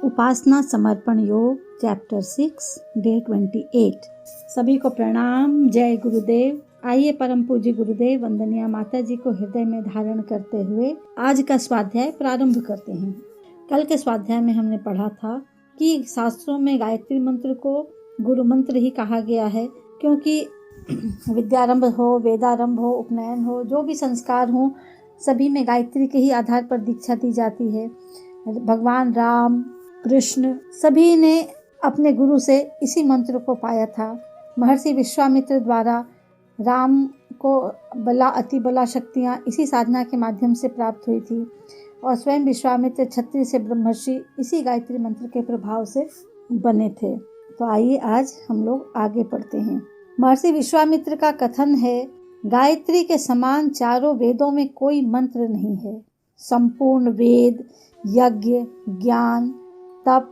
उपासना समर्पण योग chapter 6 day 28। सभी को प्रणाम। जय गुरुदेव। आइए परम पूज्य गुरुदेव वंदनीय माता जी को हृदय में धारण करते हुए आज का स्वाध्याय प्रारंभ करते हैं। कल के स्वाध्याय में हमने पढ़ा था कि शास्त्रों में गायत्री मंत्र को गुरु मंत्र ही कहा गया है, क्योंकि विद्यारंभ हो, वेदारंभ हो, उपनयन हो, जो भी संस्कार हो, सभी में गायत्री के ही आधार पर दीक्षा दी जाती है। भगवान राम, कृष्ण सभी ने अपने गुरु से इसी मंत्र को पाया था। महर्षि विश्वामित्र द्वारा राम को अति बला शक्तियाँ इसी साधना के माध्यम से प्राप्त हुई थी और स्वयं विश्वामित्र क्षत्रिय से ब्रह्मर्षि इसी गायत्री मंत्र के प्रभाव से बने थे। तो आइए आज हम लोग आगे पढ़ते हैं। महर्षि विश्वामित्र का कथन है, गायत्री के समान चारों वेदों में कोई मंत्र नहीं है। संपूर्ण वेद, यज्ञ, ज्ञान, तप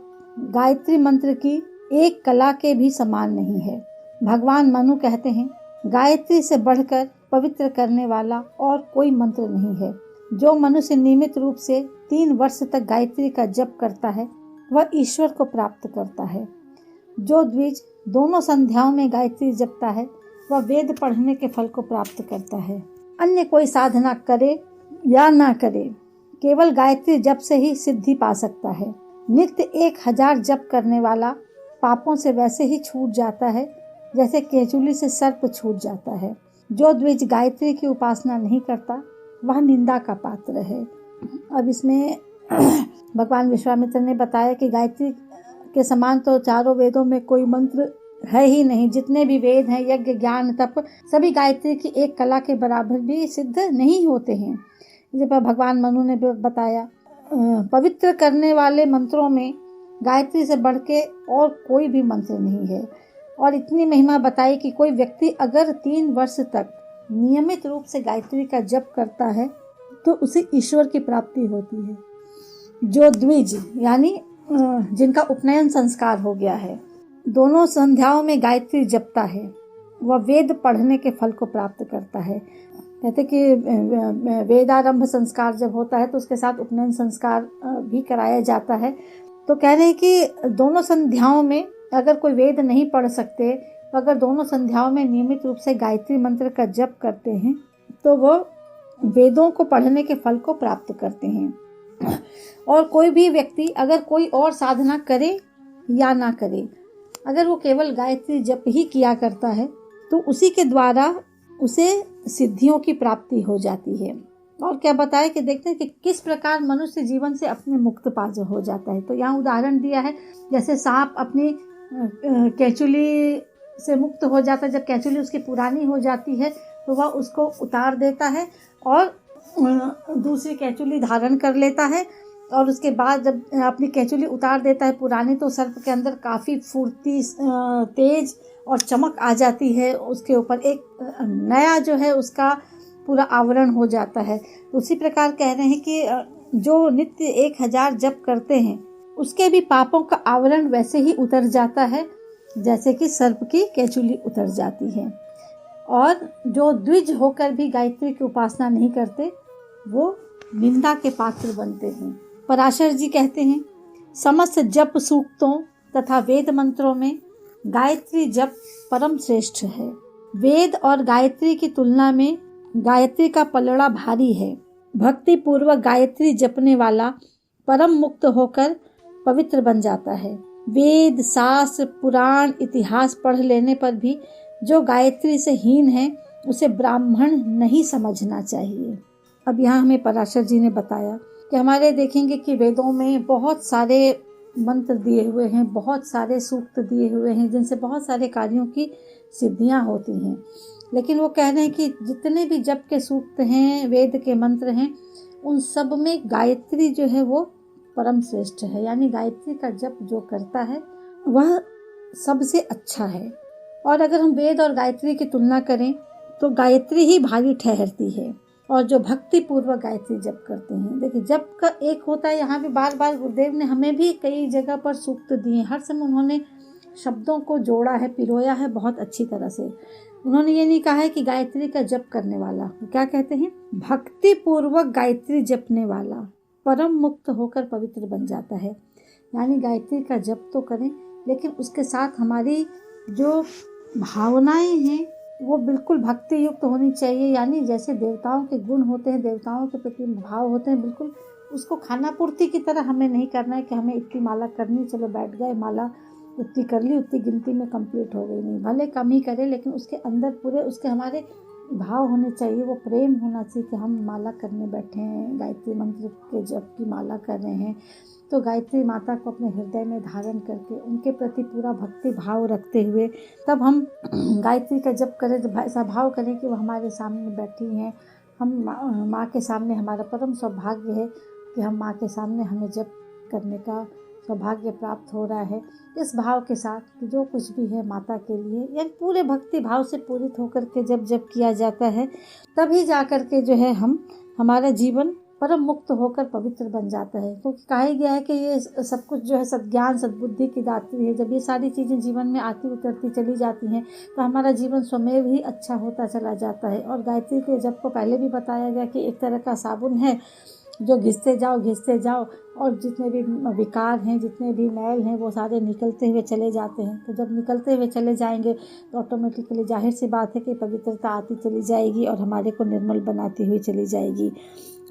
गायत्री मंत्र की एक कला के भी समान नहीं है। भगवान मनु कहते हैं, गायत्री से बढ़कर पवित्र करने वाला और कोई मंत्र नहीं है। जो मनुष्य नियमित रूप से 3 वर्ष तक गायत्री का जप करता है वह ईश्वर को प्राप्त करता है। जो द्विज दोनों संध्याओं में गायत्री जपता है वह वेद पढ़ने के फल को प्राप्त करता है। अन्य कोई साधना करे या ना करे, केवल गायत्री जप से ही सिद्धि पा सकता है। नित्य 1000 जप करने वाला पापों से वैसे ही छूट जाता है जैसे केचुली से सर्प छूट जाता है। जो द्विज गायत्री की उपासना नहीं करता वह निंदा का पात्र है। अब इसमें भगवान विश्वामित्र ने बताया कि गायत्री के समान तो चारों वेदों में कोई मंत्र है ही नहीं। जितने भी वेद हैं, यज्ञ, ज्ञान, तप, सभी गायत्री की एक कला के बराबर भी सिद्ध नहीं होते हैं। जैसे भगवान मनु ने बताया, पवित्र करने वाले मंत्रों में गायत्री से बढ़ के और कोई भी मंत्र नहीं है। और इतनी महिमा बताई कि कोई व्यक्ति अगर 3 वर्ष तक नियमित रूप से गायत्री का जप करता है तो उसे ईश्वर की प्राप्ति होती है। जो द्विज यानी जिनका उपनयन संस्कार हो गया है, दोनों संध्याओं में गायत्री जपता है, वह वेद पढ़ने के फल को प्राप्त करता है। कहते कि वेदारंभ संस्कार जब होता है तो उसके साथ उपनयन संस्कार भी कराया जाता है। तो कह रहे हैं कि दोनों संध्याओं में अगर कोई वेद नहीं पढ़ सकते तो अगर दोनों संध्याओं में नियमित रूप से गायत्री मंत्र का जप करते हैं तो वो वेदों को पढ़ने के फल को प्राप्त करते हैं। और कोई भी व्यक्ति अगर कोई और साधना करे या ना करे, अगर वो केवल गायत्री जप ही किया करता है तो उसी के द्वारा उसे सिद्धियों की प्राप्ति हो जाती है। और क्या बताया कि देखते हैं कि किस प्रकार मनुष्य जीवन से अपने मुक्त पाज हो जाता है। तो यहाँ उदाहरण दिया है, जैसे सांप अपनी केचुली से मुक्त हो जाता है। जब केचुली उसकी पुरानी हो जाती है तो वह उसको उतार देता है और दूसरी केचुली धारण कर लेता है। और उसके बाद जब अपनी केचुली उतार देता है पुरानी, तो सर्प के अंदर काफ़ी फुर्ती, तेज और चमक आ जाती है। उसके ऊपर एक नया जो है उसका पूरा आवरण हो जाता है। उसी प्रकार कह रहे हैं कि जो नित्य 1000 जप करते हैं उसके भी पापों का आवरण वैसे ही उतर जाता है जैसे कि सर्प की केचुली उतर जाती है। और जो द्विज होकर भी गायत्री की उपासना नहीं करते वो निंदा के पात्र बनते हैं। पराशर जी कहते हैं, समस्त जप सूक्तों तथा वेद मंत्रों में गायत्री जप परम श्रेष्ठ है। वेद और गायत्री की तुलना में गायत्री का पलड़ा भारी है। भक्ति पूर्वक गायत्री जपने वाला परम मुक्त होकर पवित्र बन जाता है। वेद, शास्त्र, पुराण, इतिहास पढ़ लेने पर भी जो गायत्री से हीन है उसे ब्राह्मण नहीं समझना चाहिए। अब यहाँ हमें पराशर जी ने बताया कि हमारे देखेंगे कि वेदों में बहुत सारे मंत्र दिए हुए हैं, बहुत सारे सूक्त दिए हुए हैं जिनसे बहुत सारे कार्यों की सिद्धियां होती हैं। लेकिन वो कह रहे हैं कि जितने भी जप के सूक्त हैं, वेद के मंत्र हैं, उन सब में गायत्री जो है वो परम श्रेष्ठ है। यानी गायत्री का जप जो करता है वह सबसे अच्छा है। और अगर हम वेद और गायत्री की तुलना करें तो गायत्री ही भारी ठहरती है। और जो भक्ति पूर्वक गायत्री जप करते हैं, देखिए जप का एक होता है, यहाँ भी बार बार गुरुदेव ने हमें भी कई जगह पर सूक्त दिए, हर समय उन्होंने शब्दों को जोड़ा है, पिरोया है बहुत अच्छी तरह से। उन्होंने ये नहीं कहा है कि गायत्री का जप करने वाला, क्या कहते हैं, भक्ति पूर्वक गायत्री जपने वाला परम मुक्त होकर पवित्र बन जाता है। यानी गायत्री का जप तो करें, लेकिन उसके साथ हमारी जो भावनाएं हैं वो बिल्कुल भक्ति युक्त होनी चाहिए। यानी जैसे देवताओं के गुण होते हैं, देवताओं के प्रति भाव होते हैं, बिल्कुल उसको खाना पूर्ति की तरह हमें नहीं करना है कि हमें इतनी माला करनी, चलो बैठ गए, माला उतनी कर ली, उतनी गिनती में कंप्लीट हो गई। नहीं, भले कम ही करें, लेकिन उसके अंदर पूरे उसके हमारे भाव होने चाहिए, वो प्रेम होना चाहिए कि हम माला करने बैठे हैं, गायत्री मंत्र के जप की माला कर रहे हैं। तो गायत्री माता को अपने हृदय में धारण करके उनके प्रति पूरा भक्ति भाव रखते हुए तब हम गायत्री का जप करें, तो ऐसा भाव करें कि वो हमारे सामने बैठी हैं। हम माँ के सामने, हमारा परम सौभाग्य है कि हम माँ के सामने, हमें जप करने का सौभाग्य प्राप्त हो रहा है। इस भाव के साथ कि जो कुछ भी है माता के लिए, यानी पूरे भक्ति भाव से पूरित होकर के जब जप किया जाता है, तभी जा कर के जो है हमारा जीवन परम मुक्त होकर पवित्र बन जाता है। क्योंकि कहा गया है कि ये सब कुछ जो है सद्ज्ञान सद्बुद्धि की दात्री है। जब ये सारी चीज़ें जीवन में आती उतरती चली जाती हैं तो हमारा जीवन स्वमेव ही अच्छा होता चला जाता है। और गायत्री के जप को पहले भी बताया गया कि एक तरह का साबुन है जो घिसते जाओ और जितने भी विकार हैं, जितने भी मैल हैं, वो सारे निकलते हुए चले जाते हैं। तो जब निकलते हुए चले जाएंगे तो ऑटोमेटिकली जाहिर सी बात है कि पवित्रता आती चली जाएगी और हमारे को निर्मल बनाती हुई चली जाएगी।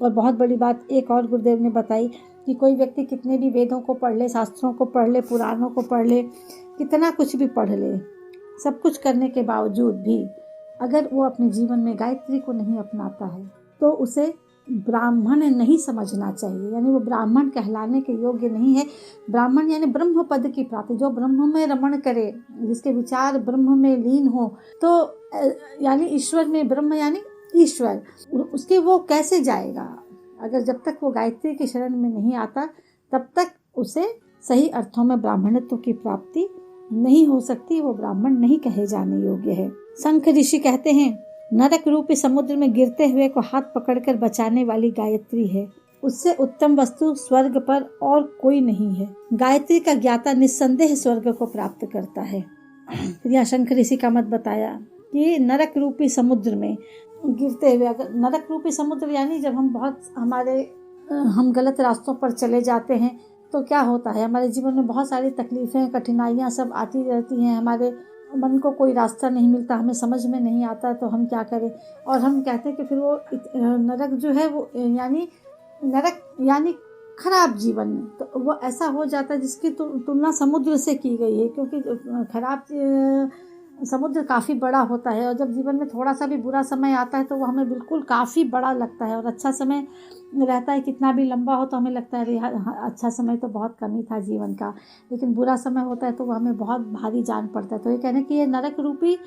और बहुत बड़ी बात एक और गुरुदेव ने बताई कि कोई व्यक्ति कितने भी वेदों को पढ़ ले, शास्त्रों को पढ़ ले, पुराणों को पढ़ ले, कितना कुछ भी पढ़ ले, सब कुछ करने के बावजूद भी अगर वो अपने जीवन में गायत्री को नहीं अपनाता है तो उसे ब्राह्मण नहीं समझना चाहिए। यानी वो ब्राह्मण कहलाने के योग्य नहीं है। ब्राह्मण यानी ब्रह्म पद की प्राप्ति, जो ब्रह्म में रमण करे, जिसके विचार ब्रह्म में लीन हो, तो यानी ईश्वर में, ब्रह्म यानी ईश्वर, उसके वो कैसे जाएगा? अगर जब तक वो गायत्री की शरण में नहीं आता तब तक उसे सही अर्थों में ब्राह्मणत्व की प्राप्ति नहीं हो सकती। वो ब्राह्मण नहीं कहे जाने योग्य है। शंख ऋषि कहते हैं, नरक रूपी समुद्र में गिरते हुए को हाथ पकड़कर बचाने वाली गायत्री है। उससे उत्तम वस्तु स्वर्ग पर और कोई नहीं है। गायत्री का ज्ञाता निस्संदेह स्वर्ग को प्राप्त करता है। फिर यहाँ शंख ऋषि का मत बताया कि नरक रूपी समुद्र में गिरते हुए, अगर नरक रूपी समुद्र यानी जब हम गलत रास्तों पर चले जाते हैं तो क्या होता है, हमारे जीवन में बहुत सारी तकलीफ़ें, कठिनाइयाँ सब आती रहती हैं। हमारे मन को कोई रास्ता नहीं मिलता, हमें समझ में नहीं आता, तो हम क्या करें? और हम कहते हैं कि फिर वो नरक जो है वो यानी नरक यानी खराब जीवन, तो वो ऐसा हो जाता है जिसकी तुलना समुद्र से की गई है। क्योंकि खराब समुद्र काफ़ी बड़ा होता है और जब जीवन में थोड़ा सा भी बुरा समय आता है तो वो हमें बिल्कुल काफ़ी बड़ा लगता है। और अच्छा समय रहता है, कितना भी लंबा हो तो हमें लगता है अरे अच्छा समय तो बहुत कम ही था जीवन का, लेकिन बुरा समय होता है तो वो हमें बहुत भारी जान पड़ता है। तो ये कहने कि ये नरक रूपी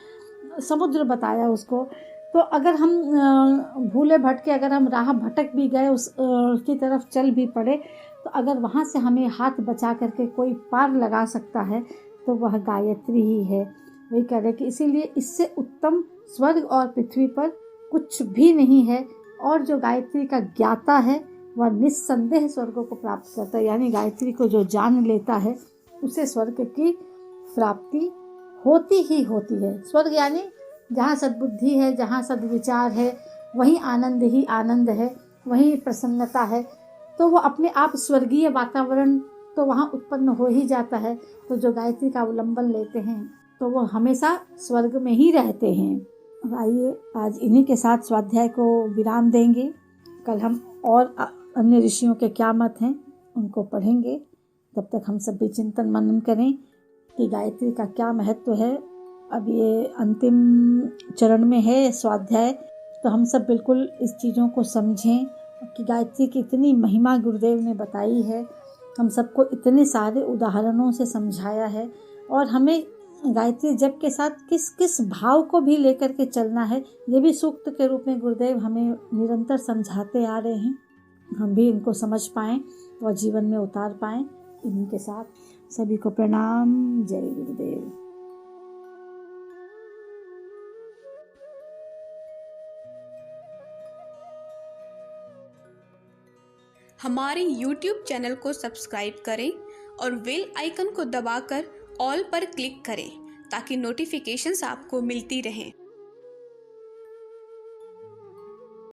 समुद्र बताया उसको। तो अगर हम भूले भटके, अगर हम राह भटक भी गए, उसकी तरफ चल भी पड़े, तो अगर वहाँ से हमें हाथ बचा करके कोई पार लगा सकता है तो वह गायत्री ही है। वही कह रहे कि इसीलिए इससे उत्तम स्वर्ग और पृथ्वी पर कुछ भी नहीं है। और जो गायत्री का ज्ञाता है वह निस्संदेह स्वर्ग को प्राप्त करता है। यानी गायत्री को जो जान लेता है उसे स्वर्ग की प्राप्ति होती ही होती है। स्वर्ग यानी जहाँ सद्बुद्धि है, जहाँ सद्विचार है, वहीं आनंद ही आनंद है, वहीं प्रसन्नता है। तो वो अपने आप स्वर्गीय वातावरण तो वहाँ उत्पन्न हो ही जाता है। तो जो गायत्री का अवलंबन लेते हैं तो वो हमेशा स्वर्ग में ही रहते हैं। आइए आज इन्हीं के साथ स्वाध्याय को विराम देंगे। कल हम और अन्य ऋषियों के क्या मत हैं उनको पढ़ेंगे। तब तक हम सब भी चिंतन मनन करें कि गायत्री का क्या महत्व है। अब ये अंतिम चरण में है स्वाध्याय, तो हम सब बिल्कुल इस चीज़ों को समझें कि गायत्री की इतनी महिमा गुरुदेव ने बताई है, हम सबको इतने सारे उदाहरणों से समझाया है। और हमें गायत्री जप के साथ किस किस भाव को भी लेकर के चलना है, ये भी सूक्त के रूप में गुरुदेव हमें निरंतर समझाते आ रहे हैं। हम भी इनको समझ पाएँ और जीवन में उतार पाएँ। इन्हीं के साथ सभी को प्रणाम। जय गुरुदेव। हमारे YouTube चैनल को सब्सक्राइब करें और बेल आइकन को दबाकर ऑल पर क्लिक करें ताकि नोटिफिकेशंस आपको मिलती रहें।